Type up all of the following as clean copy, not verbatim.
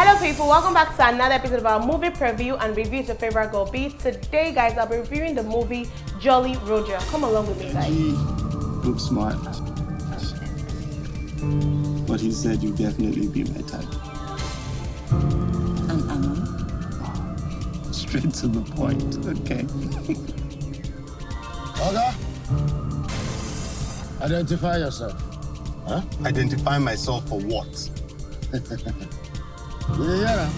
Hello people, welcome back to another episode of our movie preview and review to your favorite girl B. Today guys, I'll be reviewing the movie Jolly Roja. Come along with me guys. He looks smart, but he said you'd definitely be my type. Straight to the point, okay. Roja, identify yourself. Huh? Identify myself for what? Yeah.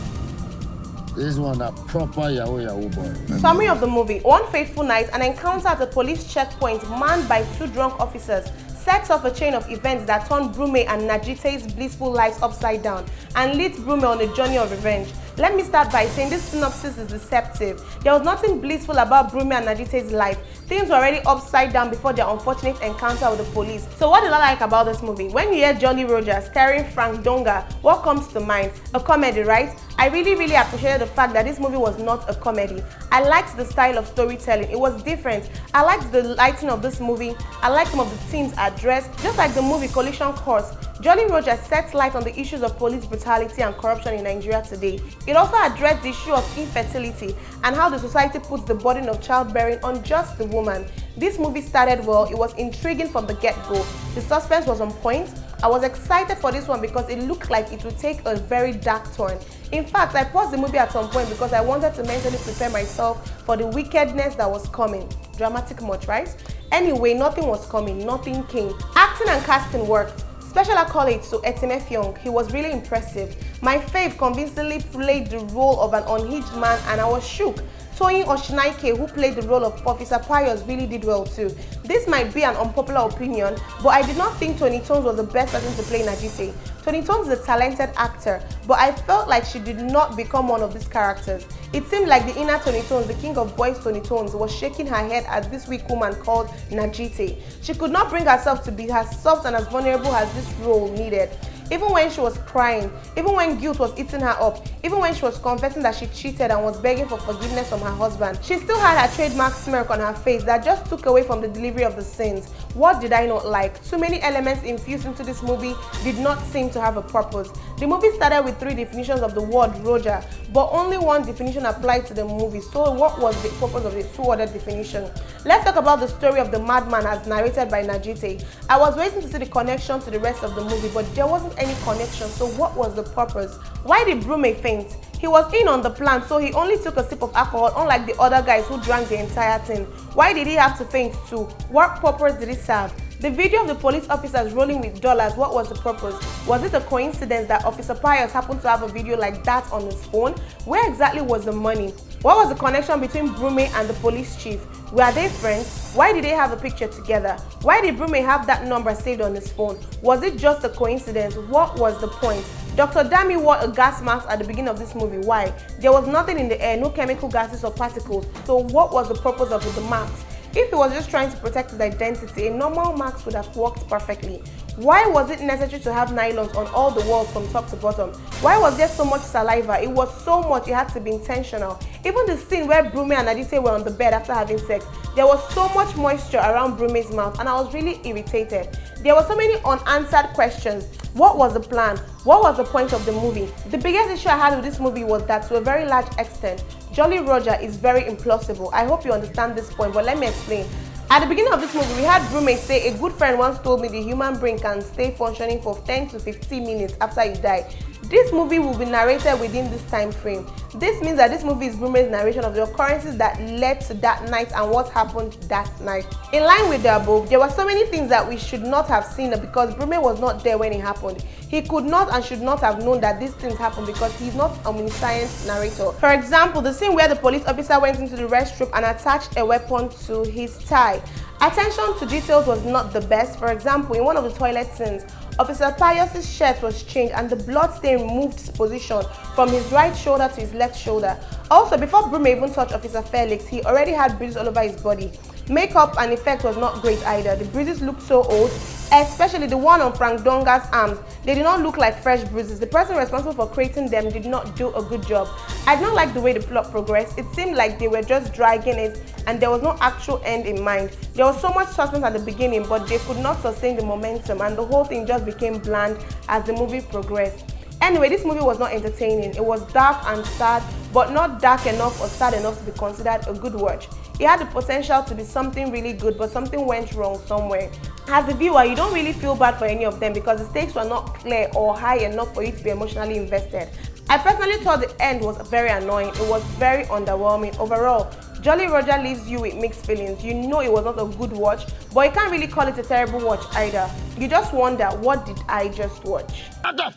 This one a proper Yahoo boy. Summary of the movie. One fateful night, an encounter at a police checkpoint manned by two drunk officers sets off a chain of events that turn Brume and Najite's blissful lives upside down and leads Brume on a journey of revenge. Let me start by saying this synopsis is deceptive. There was nothing blissful about Brume and Najite's life. Things were already upside down before their unfortunate encounter with the police. So what did I like about this movie? When you hear Jolly Roja starring Frank Donga, what comes to mind? A comedy, right? I really appreciated the fact that this movie was not a comedy. I liked the style of storytelling. It was different. I liked the lighting of this movie. I liked some of the themes addressed. Just like the movie Collision Course, Jolly Roja sets light on the issues of police brutality and corruption in Nigeria today. It also addressed the issue of infertility and how the society puts the burden of childbearing on just the woman. This movie started well. It was intriguing from the get-go. The suspense was on point. I was excited for this one because it looked like it would take a very dark turn. In fact, I paused the movie at some point because I wanted to mentally prepare myself for the wickedness that was coming. Dramatic much, right? Anyway, nothing was coming, nothing came. Acting and casting worked. Special accolades to Etime Fiong. He was really impressive. My fave convincingly played the role of an unhinged man and I was shook. Toyin Oshinaike, who played the role of Officer Pius, really did well too. This might be an unpopular opinion, but I did not think Tony Tones was the best person to play Najite. Tony Tones is a talented actor, but I felt like she did not become one of these characters. It seemed like the inner Tony Tones, the king of boys Tony Tones, was shaking her head at this weak woman called Najite. She could not bring herself to be as soft and as vulnerable as this role needed. Even when she was crying, even when guilt was eating her up, even when she was confessing that she cheated and was begging for forgiveness from her husband, she still had her trademark smirk on her face that just took away from the delivery of the scenes. What did I not like? Too many elements infused into this movie did not seem to have a purpose. The movie started with 3 definitions of the word Roja, but only one definition applied to the movie. So what was the purpose of the 2 other definitions? Let's talk about the story of the madman as narrated by Najite. I was waiting to see the connection to the rest of the movie, but there wasn't any connection, so what was the purpose? Why did Brume faint? He was in on the plan, so he only took a sip of alcohol, unlike the other guys who drank the entire thing. Why did he have to faint too? What purpose did it serve? The video of the police officers rolling with dollars, what was the purpose? Was it a coincidence that Officer Pius happened to have a video like that on his phone? Where exactly was the money? What was the connection between Brume and the police chief? Were they friends? Why did they have a picture together? Why did Brume have that number saved on his phone? Was it just a coincidence? What was the point? Dr. Dami wore a gas mask at the beginning of this movie. Why? There was nothing in the air, no chemical gases or particles. So what was the purpose of the mask? If he was just trying to protect his identity, a normal mask would have worked perfectly. Why was it necessary to have nylons on all the walls from top to bottom? Why was there so much saliva? It was so much, it had to be intentional. Even the scene where Brume and Adite were on the bed after having sex, there was so much moisture around Brume's mouth and I was really irritated. There were so many unanswered questions. What was the plan? What was the point of the movie? The biggest issue I had with this movie was that to a very large extent, Jolly Roja is very implausible. I hope you understand this point, but let me explain. At the beginning of this movie, we had Brume say, a good friend once told me the human brain can stay functioning for 10 to 15 minutes after you die. This movie will be narrated within this time frame. This means that this movie is Brume's narration of the occurrences that led to that night and what happened that night. In line with the above, there were so many things that we should not have seen because Brume was not there when it happened. He could not and should not have known that these things happened because he's not an omniscient narrator. For example, the scene where the police officer went into the restroom and attached a weapon to his tie. Attention to details was not the best. For example, in one of the toilet scenes, Officer Pius' shirt was changed and the blood stain moved its position from his right shoulder to his left shoulder. Also, before Brume even touched Officer Felix, he already had bruises all over his body. Makeup and effect was not great either. The bruises looked so old, especially the one on Frank Donga's arms. They did not look like fresh bruises. The person responsible for creating them did not do a good job. I did not like the way the plot progressed. It seemed like they were just dragging it and there was no actual end in mind. There was so much suspense at the beginning, but they could not sustain the momentum and the whole thing just became bland as the movie progressed. Anyway, this movie was not entertaining. It was dark and sad, but not dark enough or sad enough to be considered a good watch. It had the potential to be something really good, but something went wrong somewhere. As a viewer, you don't really feel bad for any of them because the stakes were not clear or high enough for you to be emotionally invested. I personally thought the end was very annoying. It was very underwhelming. Overall, Jolly Roger leaves you with mixed feelings. You know it was not a good watch, but you can't really call it a terrible watch either. You just wonder, what did I just watch? I'll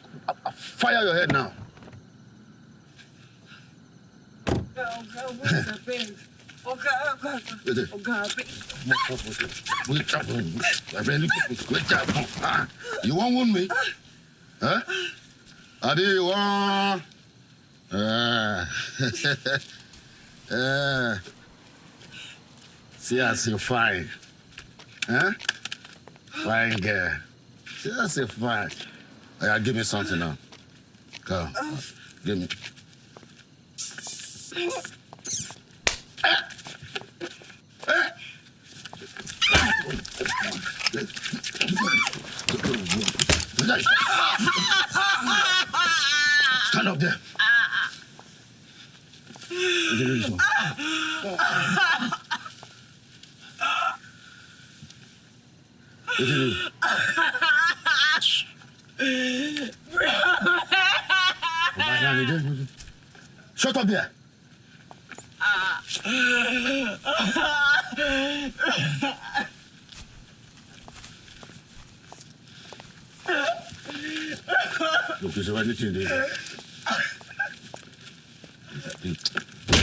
fire your head now. You won't wound me? Huh? Adi, you want? See as you're fine. Huh? Fine girl. See as you're fine. Yeah, give me something now. Go. Give me. Stand up there. Shut up there. Look, is there anything there?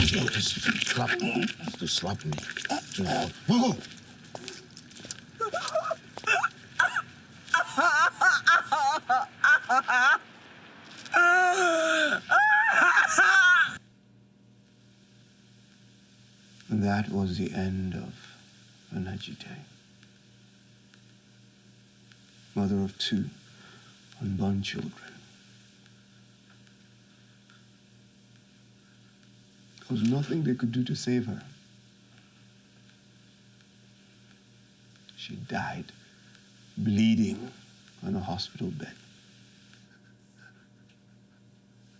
Just slap me. Just slap me. Go. That was the end of Najite. Mother of 2 unborn children. There was nothing they could do to save her. She died, bleeding on a hospital bed.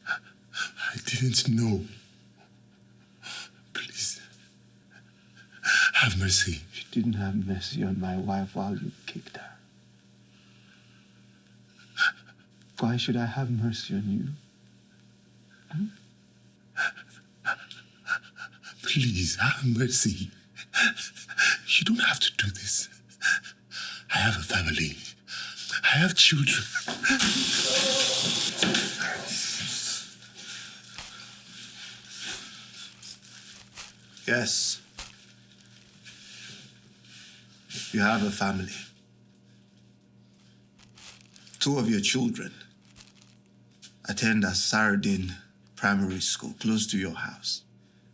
I didn't know. Please, have mercy. She didn't have mercy on my wife while you kicked her. Why should I have mercy on you? Please, have mercy. You don't have to do this. I have a family. I have children. Yes. You have a family. 2 of your children attend a Saradin primary school close to your house.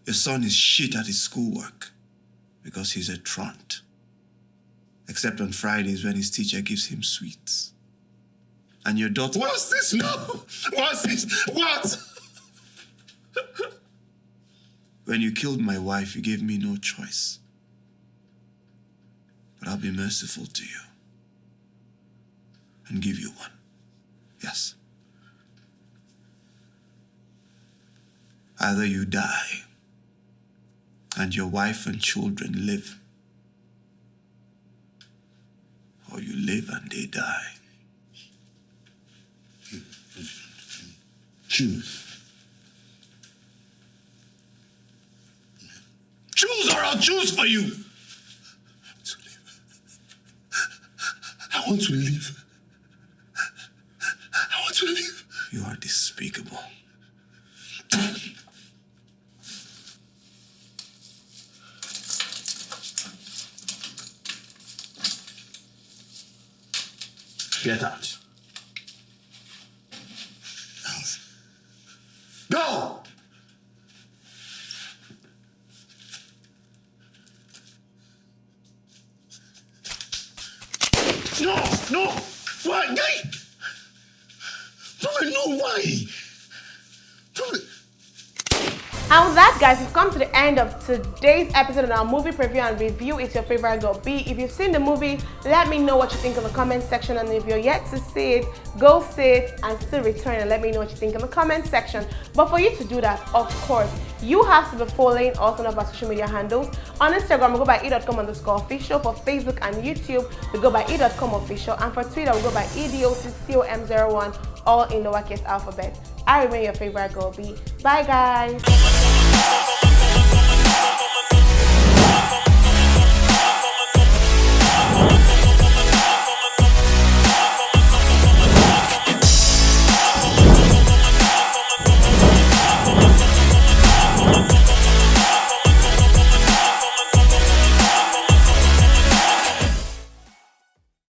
Your son is shit at his schoolwork because he's a truant. Except on Fridays when his teacher gives him sweets. And your daughter... What's this? No! What's this? What? When you killed my wife, you gave me no choice. But I'll be merciful to you. And give you one. Yes. Either you die, and your wife and children live, or you live and they die. Choose. Choose or I'll choose for you. I want to live. I want to live. You are despicable. Get out. Go! No! Why? No, why? And with that, guys, we've come to the end of today's episode of our movie preview and review. It's Your Favorite Girl B. If you've seen the movie, let me know what you think in the comment section. And if you're yet to see it, go see it and still return and let me know what you think in the comment section. But for you to do that, of course, you have to be following us on our social media handles. On Instagram, we go by e.com_official. For Facebook and YouTube, we go by e.com_official. And for Twitter, we go by EDOCCOM01, all in lowercase alphabet. I remain your favorite girl B. Bye, guys.